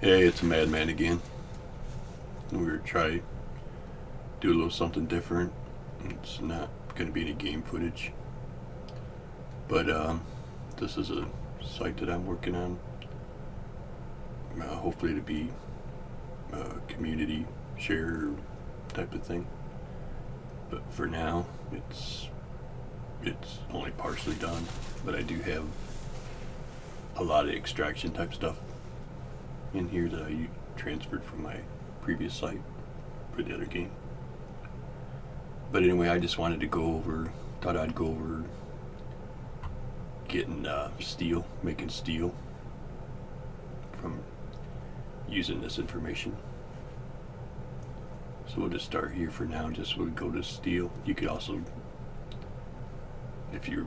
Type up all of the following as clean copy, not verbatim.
Hey, it's a madman again. We're gonna try do a little something different. It's not gonna be any game footage, but this is a site that I'm working on. Hopefully to be a community share type of thing. But for now, it's only partially done. But I do have a lot of extraction type stuff in here that I transferred from my previous site for the other game. But anyway, I just wanted to thought I'd go over getting steel, making steel from using this information. So we'll just start here for now. We'll go to steel. You could also, if you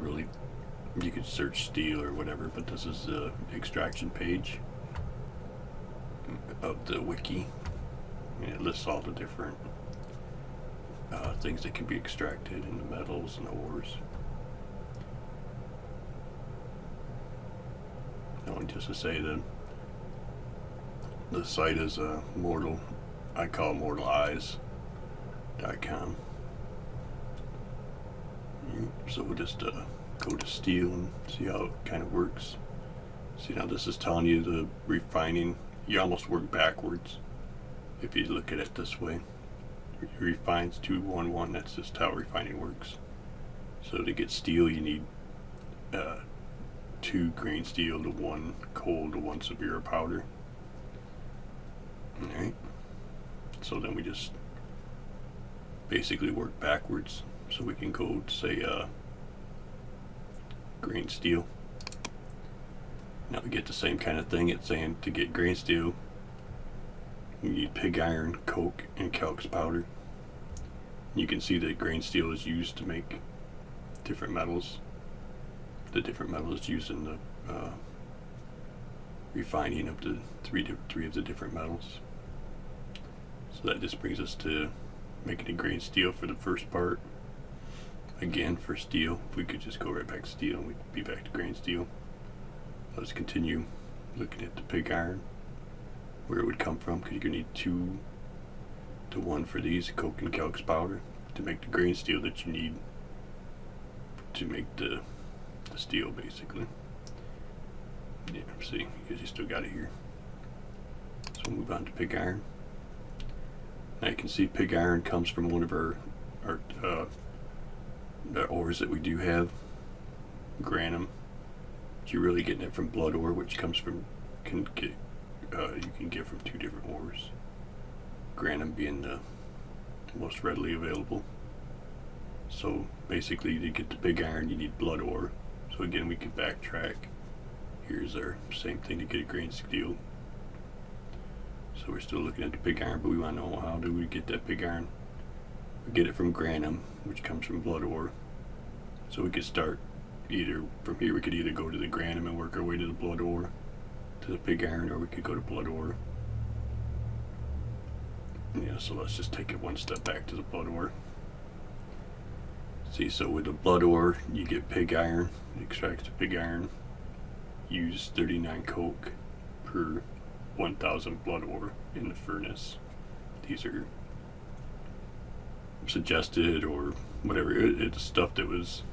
could search steel or whatever, but this is the extraction page of the wiki, and it lists all the different things that can be extracted in the metals and ores. And just to say that the site is I call it mortaleyes.com. So we'll just go to steel and see how it kind of works. See, now this is telling you the refining. You almost work backwards if you look at it this way. It refines 211. That's just how refining works. So to get steel, you need 2 grain steel to 1 cold to 1 severe powder. Alright. So then we just basically work backwards. So we can go to say grain steel. Now we get the same kind of thing. It's saying to get grain steel, you need pig iron, coke, and calx powder. You can see that grain steel is used to make different metals. The different metals used in the refining of the three of the different metals. So that just brings us to making a grain steel for the first part. Again, for steel, if we could just go right back to steel, we'd be back to grain steel. Let's continue looking at the pig iron, where it would come from, because you're going to need 2 to 1 for these, coke and calx powder, to make the grain steel that you need to make the steel, basically. Yeah, see, because you still got it here. So we'll move on to pig iron. Now you can see pig iron comes from one of our the ores that we do have, granum. But you're really getting it from blood ore, which comes from you can get from 2 different ores. Granum being the most readily available. So basically, to get the pig iron, you need blood ore. So again, we can backtrack. Here's our same thing to get a grain steel. So we're still looking at the pig iron, but we want to know, how do we get that pig iron? We get it from granum, which comes from blood ore. So we could start either from here. We could either go to the granum and work our way to the blood ore, to the pig iron, or we could go to blood ore. Yeah, so let's just take it one step back to the blood ore. See, so with the blood ore, you get pig iron, extract the pig iron, use 39 coke per 1,000 blood ore in the furnace. These are suggested or whatever. It's stuff that was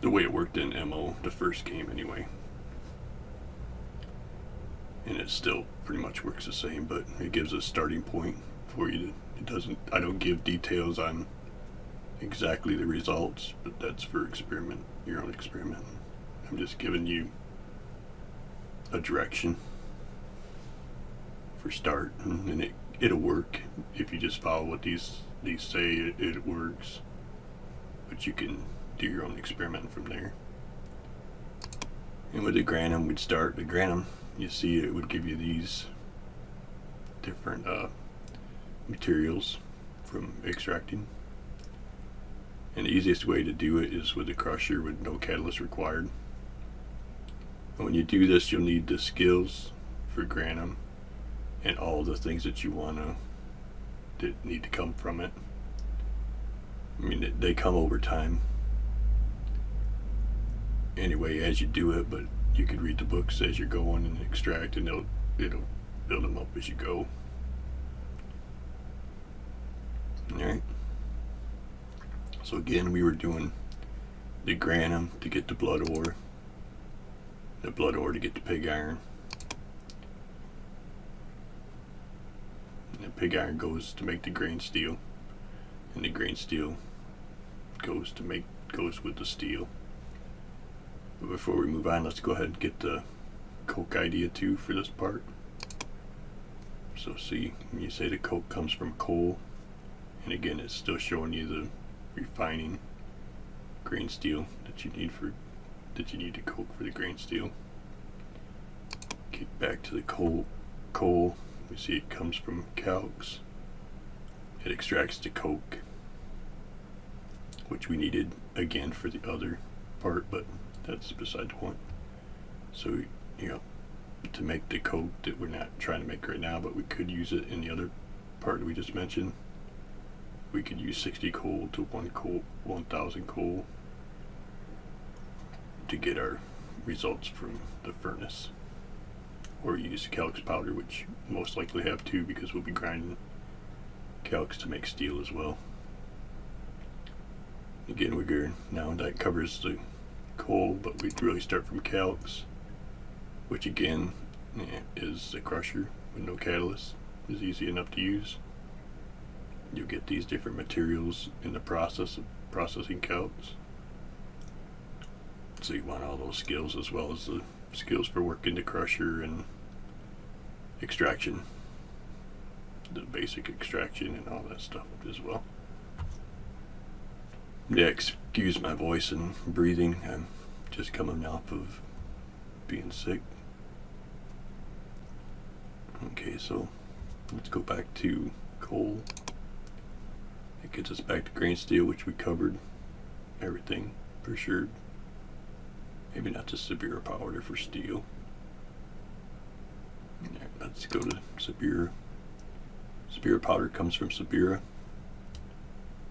the way it worked in MO, the first game anyway. And it still pretty much works the same, but it gives a starting point for you. I don't give details on exactly the results, but that's for your own experiment. I'm just giving you a direction for start, and it'll work if you just follow what these say. It works, but you can do your own experiment from there. And with the granum, we'd start the granum. You see, it would give you these different materials from extracting. And the easiest way to do it is with a crusher with no catalyst required. And when you do this, you'll need the skills for granum and all the things that you that need to come from it. I mean, they come over time. anyway as you do it, but you could read the books as you're going and extract, and it'll build them up as you go. Alright. So again, we were doing the granum to get the blood ore, the blood ore to get the pig iron. And the pig iron goes to make the grain steel, and the grain steel goes with the steel. But before we move on, let's go ahead and get the coke idea too for this part. So see, when you say the coke comes from coal, and again it's still showing you the refining grain steel that you need to coke for the grain steel. Get back to the coal. We see it comes from calx. It extracts the coke, which we needed again for the other part, but that's beside the point. So, to make the coke that we're not trying to make right now, but we could use it in the other part we just mentioned, we could use 60 coal to 1,000 coal to get our results from the furnace. Or use calx powder, which most likely have two, because we'll be grinding calx to make steel as well. Again, we're good. Now that covers the coal, but we'd really start from calx, which again is a crusher with no catalyst. Is easy enough to use. You'll get these different materials in the process of processing calx. So you want all those skills as well as the skills for working the crusher and extraction, the basic extraction and all that stuff as well. Yeah, excuse my voice and breathing. I'm just coming off of being sick. Okay, so let's go back to coal. It gets us back to grain steel, which we covered everything for sure. Maybe not the Sabira powder for steel. Yeah, let's go to Sabira. Sabira powder comes from Sabira.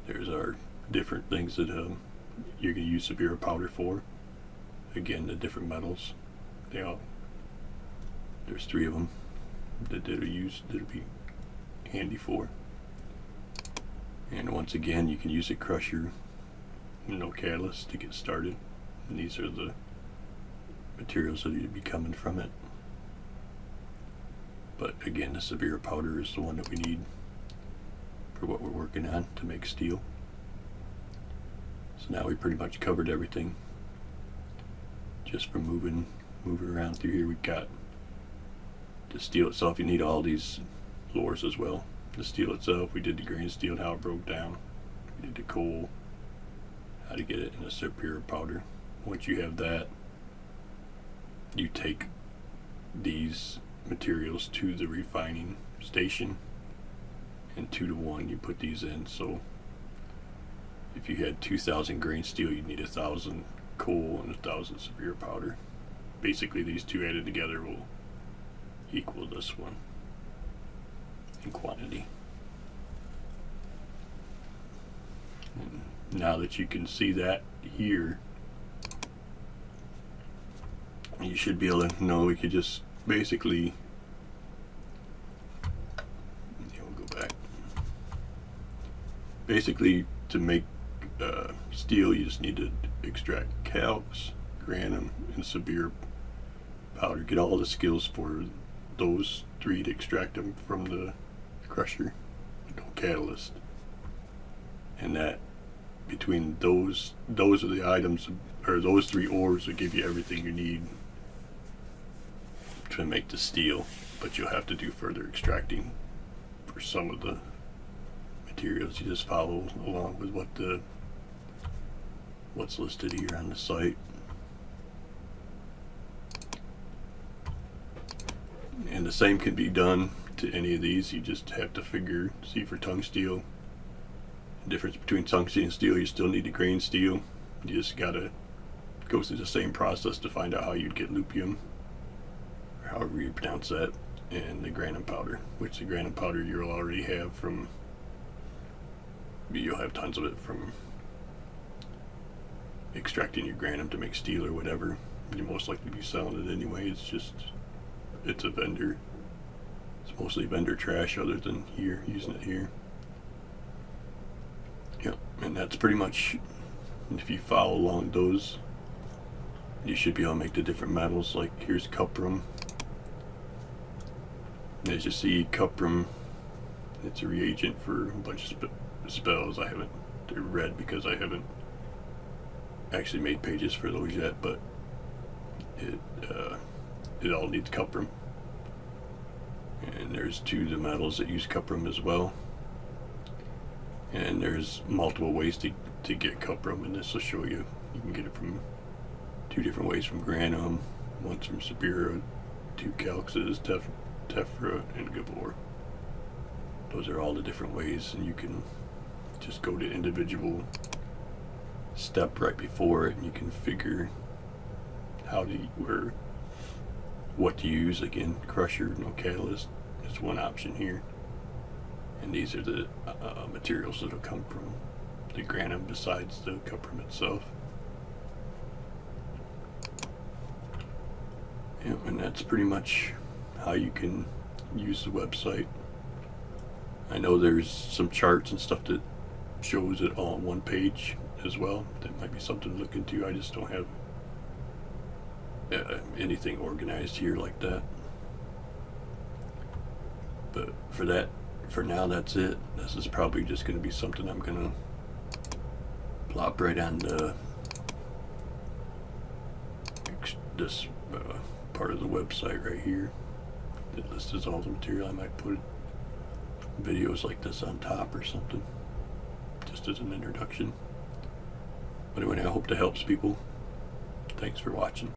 There's our different things that you're going to use Sabira powder for. Again, the different metals. There's 3 of them that'll be handy for. And once again, you can use a crusher with no catalyst to get started. And these are the materials that need to be coming from it. But again, the Sabira powder is the one that we need for what we're working on to make steel. So now we pretty much covered everything. Just from moving around through here, we've got the steel itself. You need all these lures as well. The steel itself, we did the grain steel and how it broke down. We did the coal, how to get it in a Sabira powder. Once you have that, you take these materials to the refining station, and 2 to 1 you put these in. So if you had 2,000 grain steel, you'd need 1,000 coal and 1,000 Sabira powder. Basically these two added together will equal this one in quantity. And now that you can see that here, you should be able to know we could just basically, we'll go back. Basically, to make steel, you just need to extract calx, granum, and Sabira powder. Get all the skills for those 3 to extract them from the crusher. No catalyst. And that between those are the items, or those 3 ores that give you everything you need to make the steel. But you'll have to do further extracting for some of the materials. You just follow along with what's listed here on the site. And the same can be done to any of these. You just have to see for tungsteel, the difference between tungsten and steel. You still need the grain steel. You just gotta go through the same process to find out how you'd get lupium, or however you pronounce that, and the granum powder, which the granum powder you'll already have from, you'll have tons of it from extracting your granum to make steel or whatever. You'll most likely be selling it anyway. It's a vendor It's mostly vendor trash other than here, using it here. Yep, and that's pretty much, if you follow along those, you should be able to make the different metals. Like here's cuprum. And as you see, cuprum, it's a reagent for a bunch of spells. I haven't read because I haven't actually made pages for those yet, but it all needs cuprum. And there's 2 of the metals that use cuprum as well. And there's multiple ways to get cuprum, and this will show you. You can get it from 2 different ways, from granum, once from Sabira, 2 calxes, tephra, and gavor. Those are all the different ways, and you can just go to individual step right before it, and you can figure how to, what to use. Again, crusher, no catalyst is one option here. And these are the materials that will come from the granum besides the cuprum itself. Yep, and that's pretty much how you can use the website. I know there's some charts and stuff that shows it all on one page as well. That might be something to look into. I just don't have anything organized here like that. But for now, that's it. This is probably just going to be something I'm going to plop right on this part of the website right here. It lists all the material. I might put videos like this on top or something, just as an introduction. But anyway, I hope that helps people. Thanks for watching.